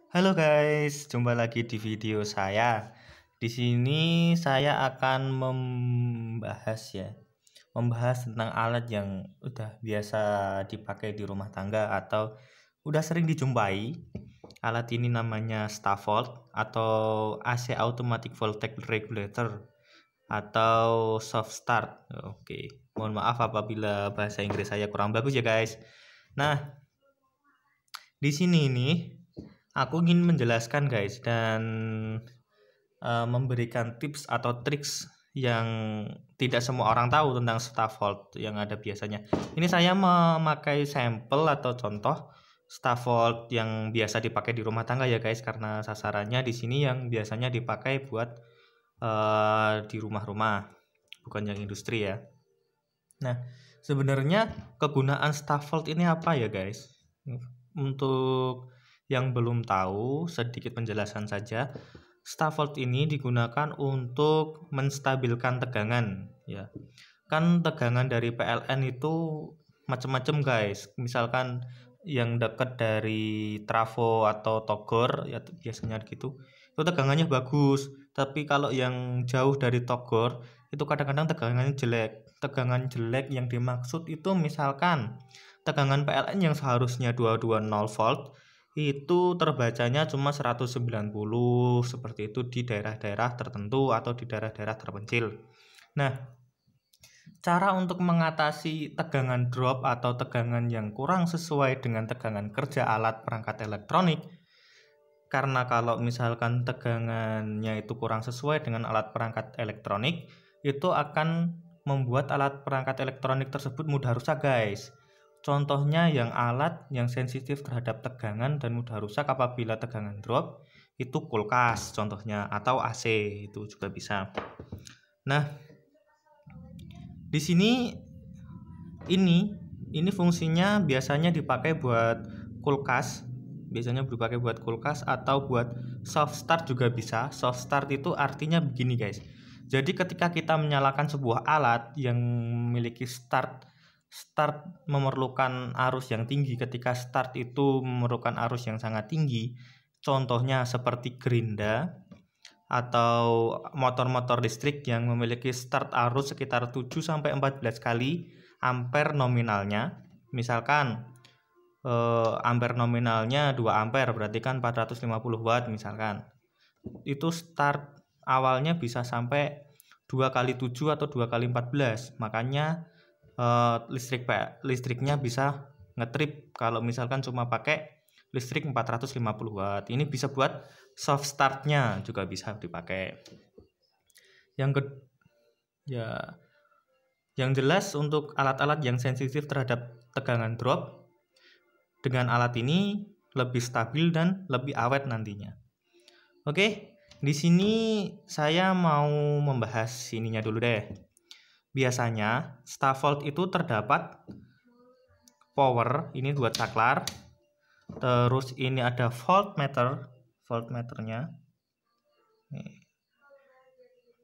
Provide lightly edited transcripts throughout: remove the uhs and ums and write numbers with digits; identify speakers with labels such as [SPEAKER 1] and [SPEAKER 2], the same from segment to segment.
[SPEAKER 1] Halo guys, jumpa lagi di video saya. Di sini saya akan membahas tentang alat yang udah biasa dipakai di rumah tangga atau udah sering dijumpai. Alat ini namanya Stavolt atau AC Automatic Voltage Regulator atau soft start. Oke, mohon maaf apabila bahasa Inggris saya kurang bagus ya guys. Nah, di sini nih aku ingin menjelaskan guys dan memberikan tips atau triks yang tidak semua orang tahu tentang Stavolt yang ada biasanya. Ini saya memakai sampel atau contoh Stavolt yang biasa dipakai di rumah tangga ya guys, karena sasarannya di sini yang biasanya dipakai buat di rumah-rumah, bukan yang industri ya. Nah, sebenarnya kegunaan Stavolt ini apa ya guys? Untuk yang belum tahu, sedikit penjelasan saja. Stavolt ini digunakan untuk menstabilkan tegangan ya. Kan tegangan dari PLN itu macam-macam guys. Misalkan yang dekat dari trafo atau togor ya biasanya gitu. Itu tegangannya bagus, tapi kalau yang jauh dari togor itu kadang-kadang tegangannya jelek. Tegangan jelek yang dimaksud itu misalkan tegangan PLN yang seharusnya 220 volt itu terbacanya cuma 190 seperti itu di daerah-daerah tertentu atau di daerah-daerah terpencil. Nah, cara untuk mengatasi tegangan drop atau tegangan yang kurang sesuai dengan tegangan kerja alat perangkat elektronik, karena kalau misalkan tegangannya itu kurang sesuai dengan alat perangkat elektronik, itu akan membuat alat perangkat elektronik tersebut mudah rusak guys. Contohnya yang alat yang sensitif terhadap tegangan dan mudah rusak apabila tegangan drop itu kulkas contohnya, atau AC itu juga bisa. Nah, di sini ini fungsinya biasanya dipakai buat kulkas, atau buat soft start juga bisa. Soft start itu artinya begini guys. Jadi ketika kita menyalakan sebuah alat yang memiliki start memerlukan arus yang tinggi. Ketika start itu memerlukan arus yang sangat tinggi, contohnya seperti gerinda atau motor-motor listrik yang memiliki start arus sekitar 7-14 kali ampere nominalnya. Misalkan ampere nominalnya 2 ampere, berarti kan 450 watt misalkan. Itu start awalnya bisa sampai 2 kali 7 atau 2 kali 14. Makanya listriknya bisa ngetrip kalau misalkan cuma pakai listrik 450 watt. Ini bisa buat soft startnya juga bisa dipakai. Yang jelas untuk alat-alat yang sensitif terhadap tegangan drop, dengan alat ini lebih stabil dan lebih awet nantinya. Oke, di sini saya mau membahas ininya dulu deh. Biasanya Stavolt itu terdapat power, ini buat saklar. Terus ini ada voltmeternya.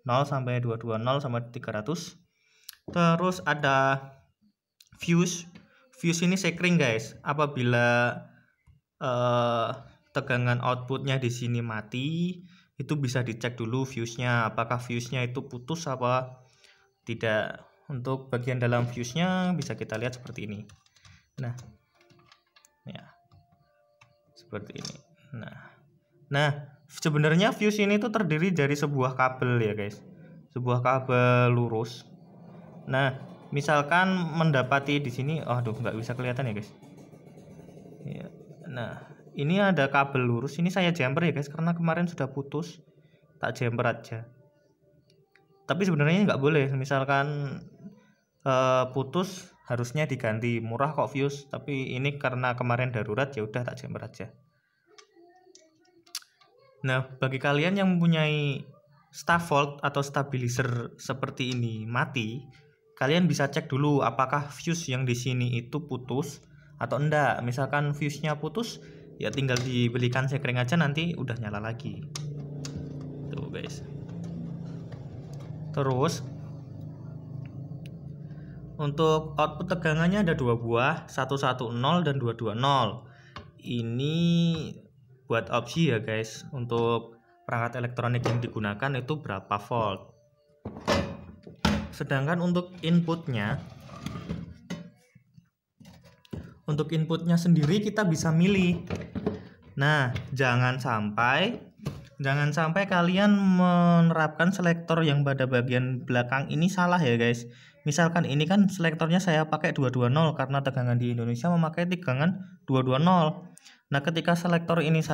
[SPEAKER 1] 0 sampai 220 sampai 300. Terus ada fuse. Fuse ini sekring guys. Apabila tegangan outputnya di sini mati, itu bisa dicek dulu fuse-nya, apakah fuse-nya itu putus apa tidak. Untuk bagian dalam fuse-nya bisa kita lihat seperti ini. Nah, ya seperti ini. Nah, sebenarnya fuse ini tuh terdiri dari sebuah kabel ya guys, sebuah kabel lurus. Nah, misalkan mendapati di sini, nggak bisa kelihatan ya guys. Ya, nah, ini ada kabel lurus. Ini saya jumper ya guys, karena kemarin sudah putus, tak jumper aja. Tapi sebenarnya nggak boleh, misalkan putus harusnya diganti, murah kok fuse, tapi ini karena kemarin darurat ya udah tak jumper aja. Nah, bagi kalian yang mempunyai Stavolt atau stabilizer seperti ini mati, kalian bisa cek dulu apakah fuse yang di sini itu putus atau enggak. Misalkan fuse-nya putus, ya tinggal dibelikan sekring aja, nanti udah nyala lagi. Tuh guys. Terus untuk output tegangannya ada 2 buah, 110 dan 220. Ini buat opsi ya guys, untuk perangkat elektronik yang digunakan itu berapa volt. Sedangkan untuk inputnya sendiri kita bisa milih. Nah, jangan sampai kalian menerapkan selektor yang pada bagian belakang ini salah ya guys. Misalkan ini kan selektornya saya pakai 220 karena tegangan di Indonesia memakai tegangan 220. Nah, ketika selektor ini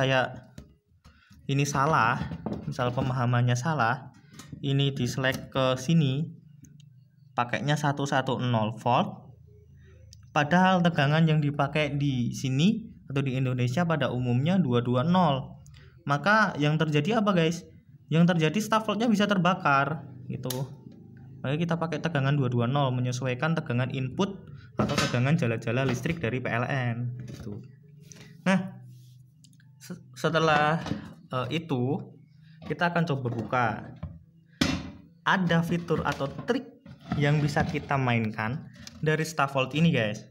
[SPEAKER 1] salah, misal pemahamannya salah, ini diselek ke sini pakainya 110 volt, padahal tegangan yang dipakai di sini atau di Indonesia pada umumnya 220. Maka yang terjadi apa guys? Yang terjadi staf voltnya bisa terbakar gitu. Maka kita pakai tegangan 220 menyesuaikan tegangan input atau tegangan jala-jala listrik dari PLN gitu. Nah, setelah itu kita akan coba buka. Ada fitur atau trik yang bisa kita mainkan dari staf volt ini guys.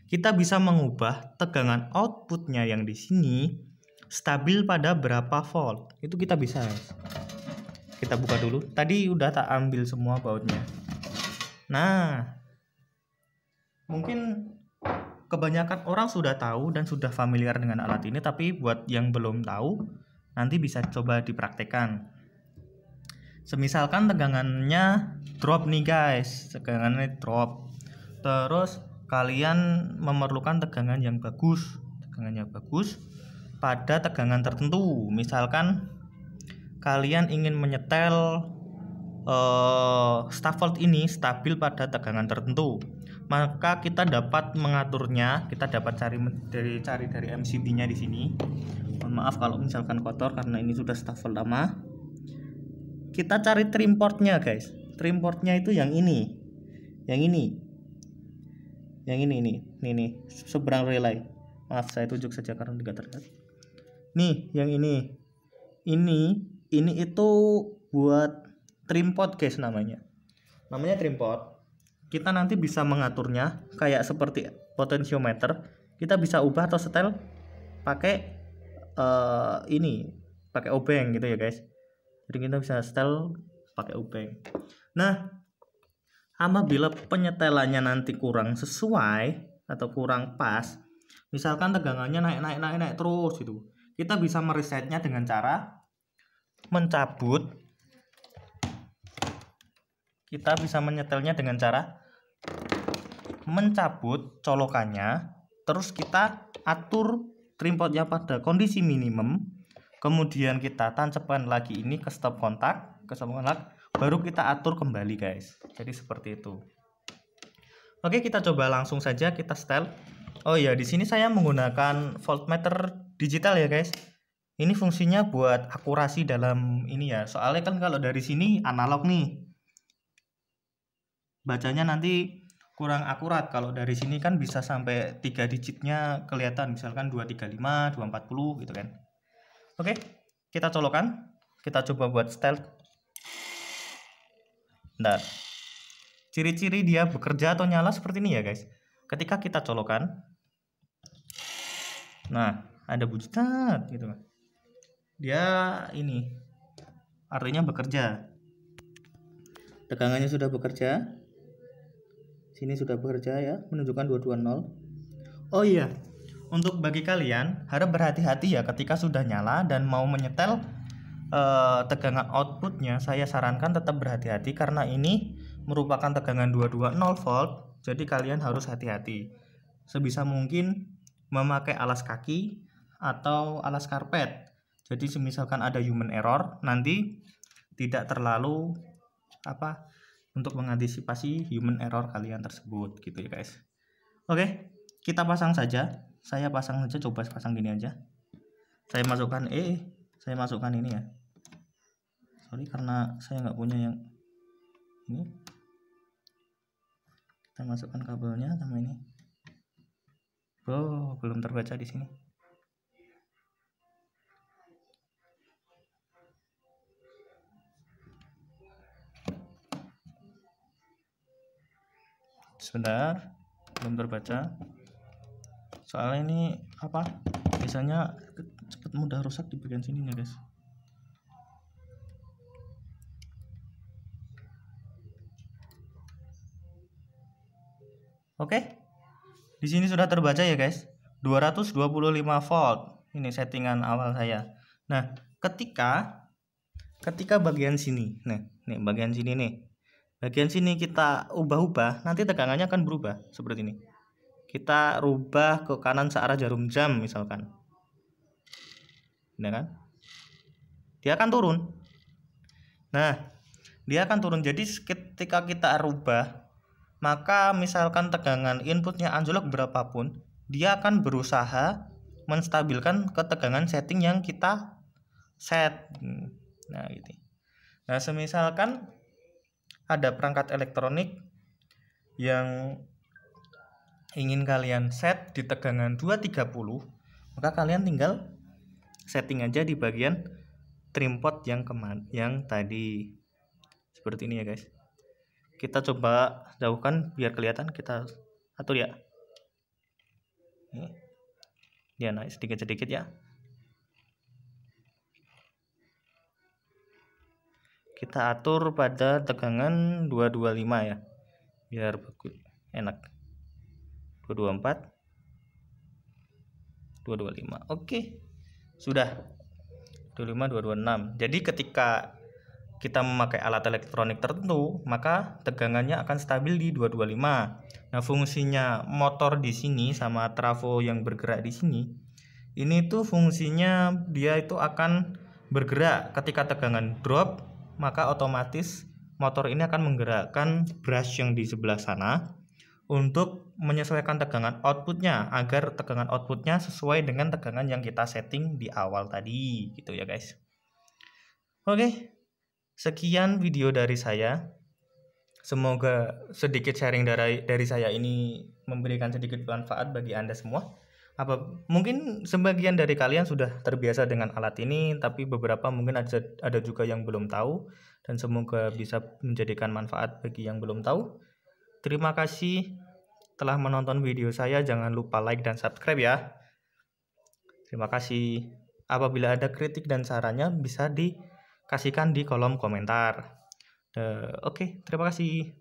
[SPEAKER 1] Kita bisa mengubah tegangan outputnya yang di sini stabil pada berapa volt. Itu kita bisa guys. Kita buka dulu. Tadi udah tak ambil semua bautnya. Nah, mungkin kebanyakan orang sudah tahu dan sudah familiar dengan alat ini, tapi buat yang belum tahu nanti bisa coba dipraktekkan. Semisalkan tegangannya drop nih guys, tegangannya drop. Terus kalian memerlukan tegangan yang bagus, pada tegangan tertentu. Misalkan kalian ingin menyetel staf volt ini stabil pada tegangan tertentu, maka kita dapat mengaturnya. Kita dapat cari dari MCB-nya di sini. Mohon maaf kalau misalkan kotor karena ini sudah staf volt lama. Kita cari trim portnya guys. Trim portnya itu yang ini, nih seberang relay. Maaf saya tunjuk saja karena tidak terlihat. Nih yang ini itu buat trim port guys, namanya trim port. Kita nanti bisa mengaturnya kayak seperti potensiometer. Kita bisa ubah atau setel pakai pakai obeng gitu ya guys. Jadi kita bisa setel pakai obeng. Nah, apabila penyetelannya nanti kurang sesuai atau kurang pas, misalkan tegangannya naik terus gitu, kita bisa meresetnya dengan cara mencabut. Kita bisa menyetelnya dengan cara mencabut colokannya, terus kita atur trim portnya pada kondisi minimum, kemudian kita tancapkan lagi ini ke stop kontak, baru kita atur kembali guys. Jadi seperti itu. Oke, kita coba langsung saja kita setel. Oh iya, di sini saya menggunakan voltmeter digital ya guys. Ini fungsinya buat akurasi dalam ini ya. Soalnya kan kalau dari sini analog nih, bacanya nanti kurang akurat. Kalau dari sini kan bisa sampai 3 digitnya kelihatan, misalkan 235, 240 gitu kan. Oke, kita colokan. Kita coba buat setel. Nah, ciri-ciri dia bekerja atau nyala seperti ini ya guys. Ketika kita colokan, nah ada bunyi tat gitu. Dia ini artinya bekerja. Tegangannya sudah bekerja. Sini sudah bekerja ya, menunjukkan 220. Oh iya, untuk bagi kalian harap berhati-hati ya ketika sudah nyala dan mau menyetel tegangan outputnya. Saya sarankan tetap berhati-hati karena ini merupakan tegangan 220 volt. Jadi kalian harus hati-hati. Sebisa mungkin memakai alas kaki atau alas karpet. Jadi misalkan ada human error, nanti tidak terlalu untuk mengantisipasi human error kalian tersebut gitu ya guys. Oke, kita pasang saja. Saya pasang saja, coba pasang gini aja. Saya masukkan ini ya. Sorry karena saya nggak punya yang ini. Kita masukkan kabelnya sama ini. Oh, belum terbaca di sini. Sebentar, belum terbaca. Soalnya ini biasanya cepat mudah rusak di bagian sininya guys. Oke, di sini sudah terbaca ya guys, 225 volt. Ini settingan awal saya. Nah, ketika bagian sini, nih bagian sini nih, bagian sini kita ubah-ubah, nanti tegangannya akan berubah seperti ini. Kita rubah ke kanan searah jarum jam misalkan, nah kan, dia akan turun. Nah, dia akan turun. Jadi ketika kita rubah, maka misalkan tegangan inputnya anjlok berapapun, dia akan berusaha menstabilkan ketegangan setting yang kita set. Nah, gitu. Nah, semisalkan ada perangkat elektronik yang ingin kalian set di tegangan 230, maka kalian tinggal setting aja di bagian trim pot yang tadi. Seperti ini ya guys. Kita coba jauhkan biar kelihatan, kita atur ya. Dia naik sedikit-sedikit ya. Kita atur pada tegangan 225 ya, biar enak. 224, 225. Oke, sudah 225, 226. Jadi ketika kita memakai alat elektronik tertentu, maka tegangannya akan stabil di 225. Nah, fungsinya motor di sini sama trafo yang bergerak di sini, ini tuh fungsinya dia itu akan bergerak ketika tegangan drop, maka otomatis motor ini akan menggerakkan brush yang di sebelah sana untuk menyesuaikan tegangan outputnya agar tegangan outputnya sesuai dengan tegangan yang kita setting di awal tadi, gitu ya guys. Oke, sekian video dari saya. Semoga sedikit sharing dari saya ini memberikan sedikit manfaat bagi Anda semua. Mungkin sebagian dari kalian sudah terbiasa dengan alat ini, tapi beberapa mungkin ada juga yang belum tahu, dan semoga bisa menjadikan manfaat bagi yang belum tahu. Terima kasih telah menonton video saya. Jangan lupa like dan subscribe ya. Terima kasih. Apabila ada kritik dan sarannya bisa dikasihkan di kolom komentar. Oke, terima kasih.